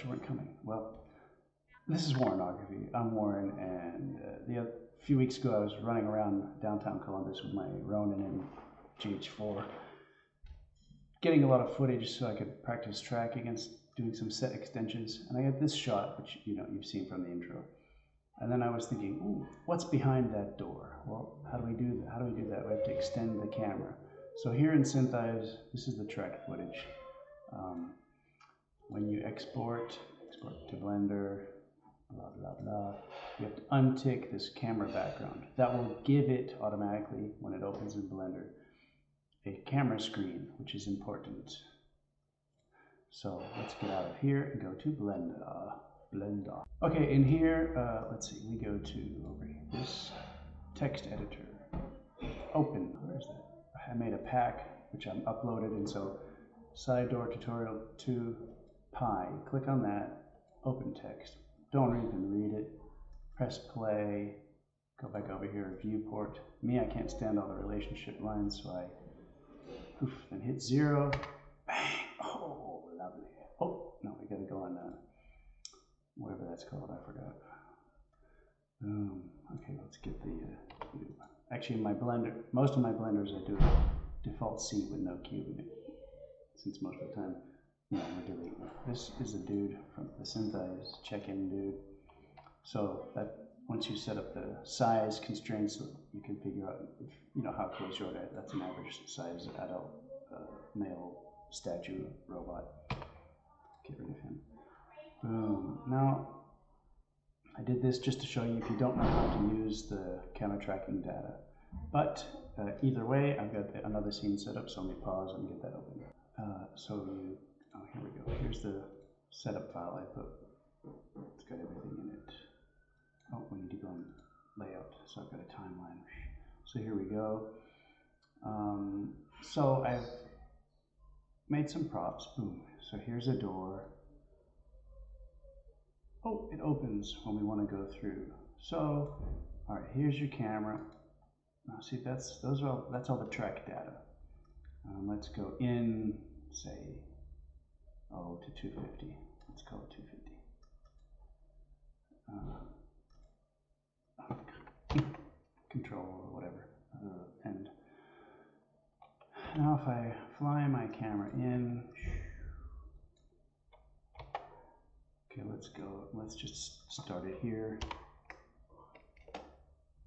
thought you weren't coming. Well, this is Warrenography. I'm Warren, and a few weeks ago I was running around downtown Columbus with my Ronin and GH4, getting a lot of footage so I could practice tracking and doing some set extensions. And I had this shot, which you've seen from the intro. And then I was thinking, ooh, what's behind that door? Well, how do we do that? We have to extend the camera. So here in Syntheyes, this is the track footage. When you export to Blender, blah, blah, blah, you have to untick this camera background. That will give it automatically, when it opens in Blender, a camera screen, which is important. So let's get out of here and go to Blender. Okay, in here, let's see, we go to over here, this text editor. Open, where's that? I made a pack, which I'm uploaded, and so side door tutorial 2 pi. Click on that, open text. Don't even read it. Press play, go back over here, viewport. Me, I can't stand all the relationship lines, so I then hit 0. Bang! Oh, lovely. Oh, no, we gotta go on whatever that's called, I forgot. Okay, let's get the cube. Actually, in my Blender, most of my Blenders I do a default seat with no cube in it, since most of the time, we're deleting it. This is a dude from the Syntheyes check-in dude. So that once you set up the size constraints, you can figure out how close you are to it. That's an average size adult male statue robot. Get rid of him. Boom. Now, I did this just to show you if you don't know how to use the camera tracking data. But either way, I've got another scene set up, so let me pause and get that open. Oh, here we go. Here's the setup file I put. It's got everything in it. Oh, we need to go on layout, so I've got a timeline. So here we go. So I've made some props. Boom. So here's a door. Oh, it opens when we want to go through. So, all right, here's your camera. Now, see, that's all the track data. Let's go in, say, to 250. Let's call it 250. Control or whatever. And now if I fly my camera in. Okay, let's go. Let's just start it here.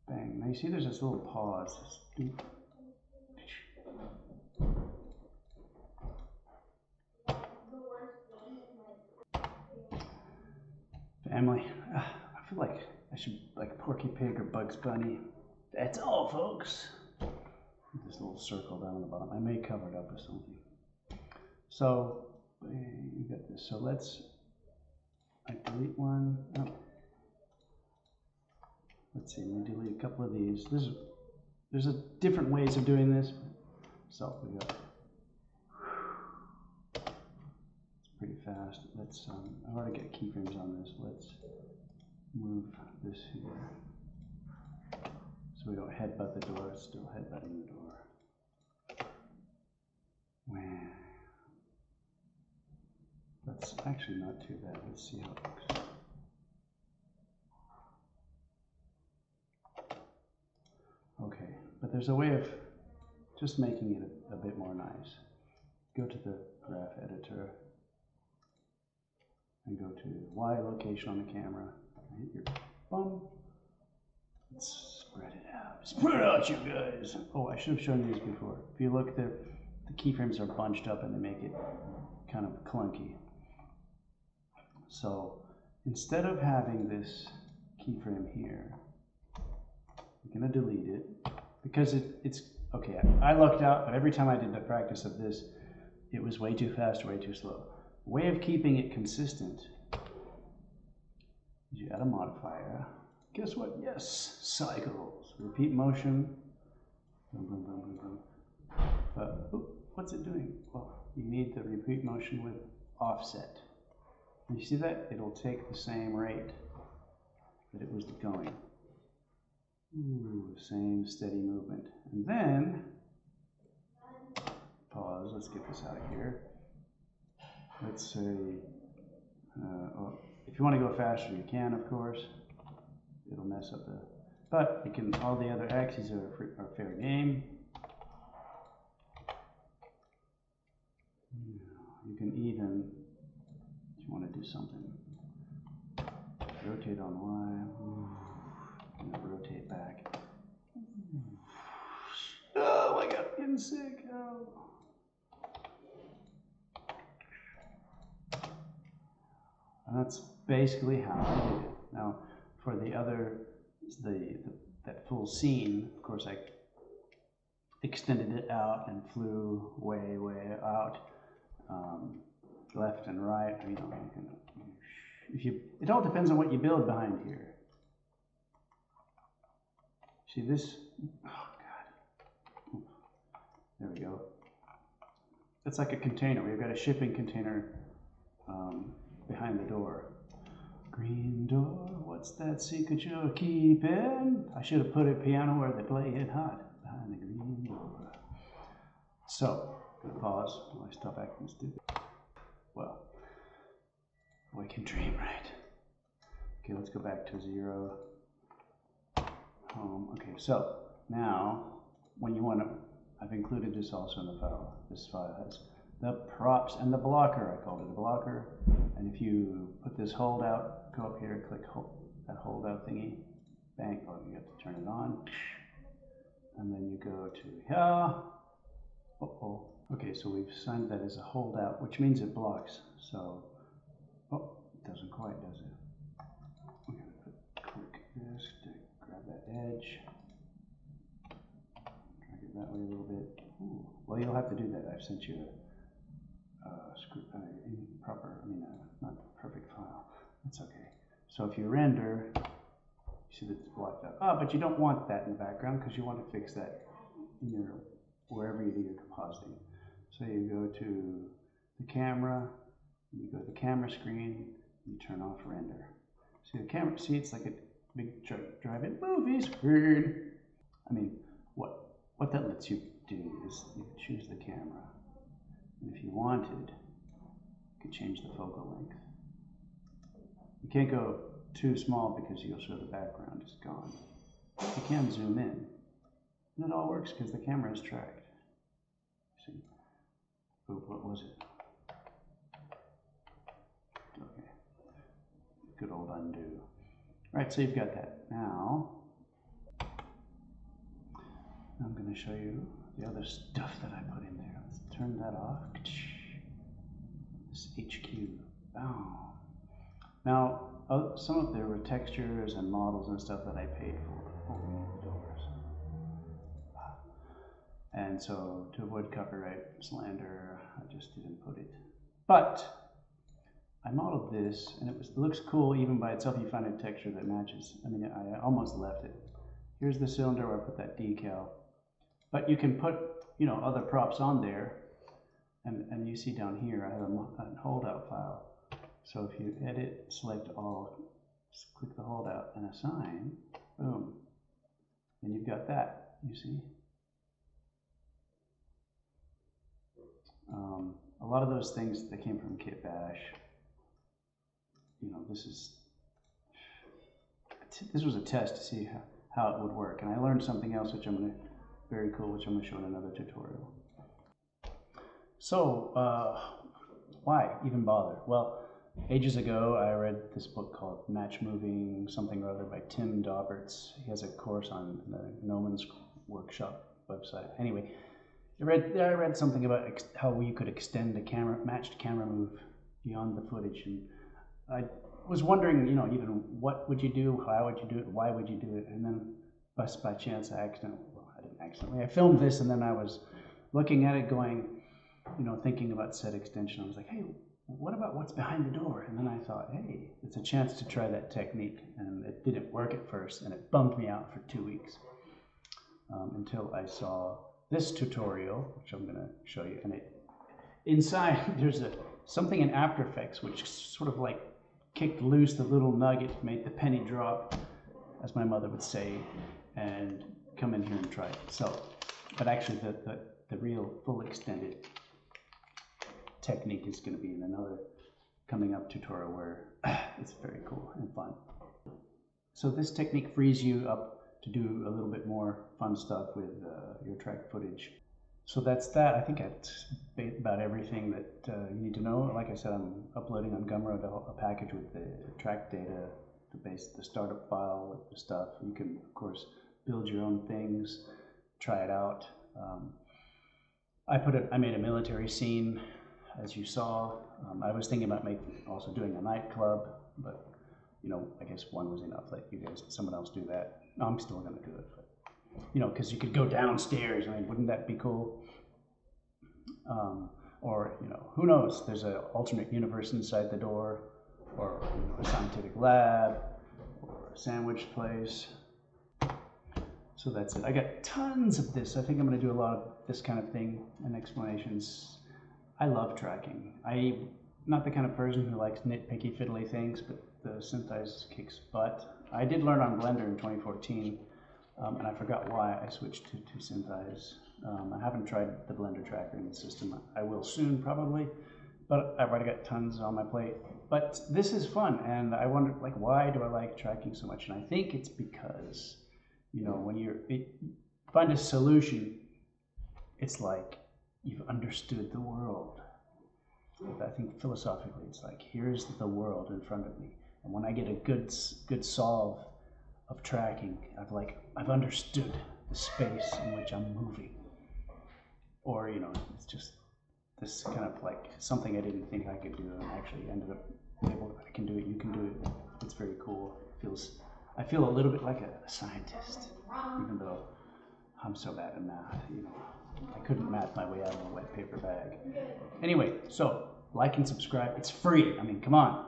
Bang. Now you see there's this little pause. Family. I feel like I should like Porky Pig or Bugs Bunny. That's all, folks. This little circle down on the bottom. I may cover it up with something. So, you got this. So I delete one. Oh. Let's see, let me delete a couple of these. There's different ways of doing this. So we go. It's pretty fast. Let's I've already got keyframes on this. Let's move this here. So we don't headbutt the door, it's still headbutting the door. Wow. That's actually not too bad. Let's see how it looks. Okay, but there's a way of just making it a bit more nice. Go to the graph editor and go to Y location on the camera. Hit your bum. Let's spread it out. Spread it out, you guys. Oh, I should have shown you this before. If you look there, the keyframes are bunched up and they make it kind of clunky. So instead of having this keyframe here, I'm going to delete it because it's okay. I lucked out, but every time I did the practice of this, it was way too fast, way too slow. Way of keeping it consistent is you add a modifier. Guess what? Yes, cycles. Repeat motion. Boom, boom, boom, boom, boom. What's it doing? Well, you need the repeat motion with offset. And you see that? It'll take the same rate that it was going. Ooh, same steady movement. And then, pause, let's get this out of here. Let's say Well, if you want to go faster, you can, of course. It'll mess up the, but you can. All the other axes are fair game. You can even, if you want to do something, rotate on Y, and then rotate back. Oh my God, I'm getting sick. Oh. And that's basically how I did it. Now, for the other, that full scene, of course, I extended it out and flew way, way out, left and right. You know, it all depends on what you build behind here. See this? Oh God! There we go. It's like a container. We've got a shipping container behind the door. Green door, what's that secret you're keeping? I should have put a piano where they play it hot, behind the green door. So, I'm gonna pause while I stop acting stupid. Well, we can dream, right? Okay, let's go back to 0. Home. Okay, so now when you want to, I've included this also in the file. This file has the props and the blocker. I called it a blocker. And if you put this hold out, go up here, click that hold out thingy, bang, oh, you have to turn it on. And then you go to here. Uh-oh. Okay, so we've assigned that as a hold out, which means it blocks. So, oh, it doesn't quite, does it? We're going to click this to grab that edge. Drag it that way a little bit. Ooh. Well, you'll have to do that. I've sent you not perfect file. That's okay. So if you render, you see that it's blocked out. Oh, but you don't want that in the background because you want to fix that in your, wherever you do your compositing. So you go to the camera, you go to the camera screen, you turn off render. See the camera, see it's like a big drive-in movie screen. I mean, what that lets you do is you choose the camera. And if you wanted, you could change the focal length. You can't go too small because you'll show the background is gone. You can zoom in. And it all works because the camera is tracked. See? Oh, what was it? Okay. Good old undo. Right, so you've got that. Now, I'm going to show you the other stuff that I put in there. Let's turn that off. This HQ. Boom. Now, some of there were textures and models and stuff that I paid for. Opening the doors. And so, to avoid copyright slander, I just didn't put it. But I modeled this, and it looks cool even by itself. You find a texture that matches. I mean, I almost left it. Here's the cylinder where I put that decal. But you can put, you know, other props on there. And you see down here, I have a holdout file. So if you edit, select all, click the holdout and assign, boom. And you've got that, you see. A lot of those things that came from Kit Bash. You know, this was a test to see how it would work. And I learned something else which very cool, which I'm going to show in another tutorial. So, why even bother? Well, ages ago, I read this book called Match Moving something or other by Tim Dauberts. He has a course on the Gnomons Workshop website. Anyway, I read something about how you could extend a matched camera move beyond the footage, and I was wondering, you know, even what would you do, how would you do it, why would you do it, and then by chance I filmed this, and then I was looking at it going, you know, thinking about set extension. I was like, hey, what about what's behind the door? And then I thought, hey, it's a chance to try that technique. And it didn't work at first, and it bummed me out for 2 weeks until I saw this tutorial, which I'm going to show you. And inside, there's something in After Effects which sort of like kicked loose the little nugget, made the penny drop, as my mother would say, and come in here and try it. So, but actually the real full extended technique is going to be in another coming up tutorial where it's very cool and fun. So this technique frees you up to do a little bit more fun stuff with your track footage. So that's that. I think that's about everything that you need to know. Like I said, I'm uploading on Gumroad a package with the track data, the startup file with the stuff. You can, of course, build your own things, try it out. I made a military scene, as you saw. I was thinking about also doing a nightclub, but you know, I guess one was enough. Let someone else do that. No, I'm still going to do it, but you know, because you could go downstairs. I mean, wouldn't that be cool? Or you know, who knows? There's an alternate universe inside the door, or you know, a scientific lab, or a sandwich place. So that's it. I got tons of this. I think I'm going to do a lot of this kind of thing and explanations. I love tracking. I'm not the kind of person who likes nitpicky, fiddly things, but the Syntheyes kicks butt. I did learn on Blender in 2014, and I forgot why I switched to Syntheyes. I haven't tried the Blender tracker in the system. I will soon, probably, but I've already got tons on my plate. But this is fun, and I wonder, like, why do I like tracking so much? And I think it's because, you know, when you find a solution, it's like you've understood the world. I think philosophically, it's like, here's the world in front of me. And when I get a good solve of tracking, I've understood the space in which I'm moving. Or, you know, it's just this kind of like something I didn't think I could do, and actually ended up able. I can do it. You can do it. It's very cool. I feel a little bit like a scientist, even though I'm so bad at math. You know, I couldn't math my way out of a wet paper bag. Anyway, so like and subscribe. It's free. I mean, come on.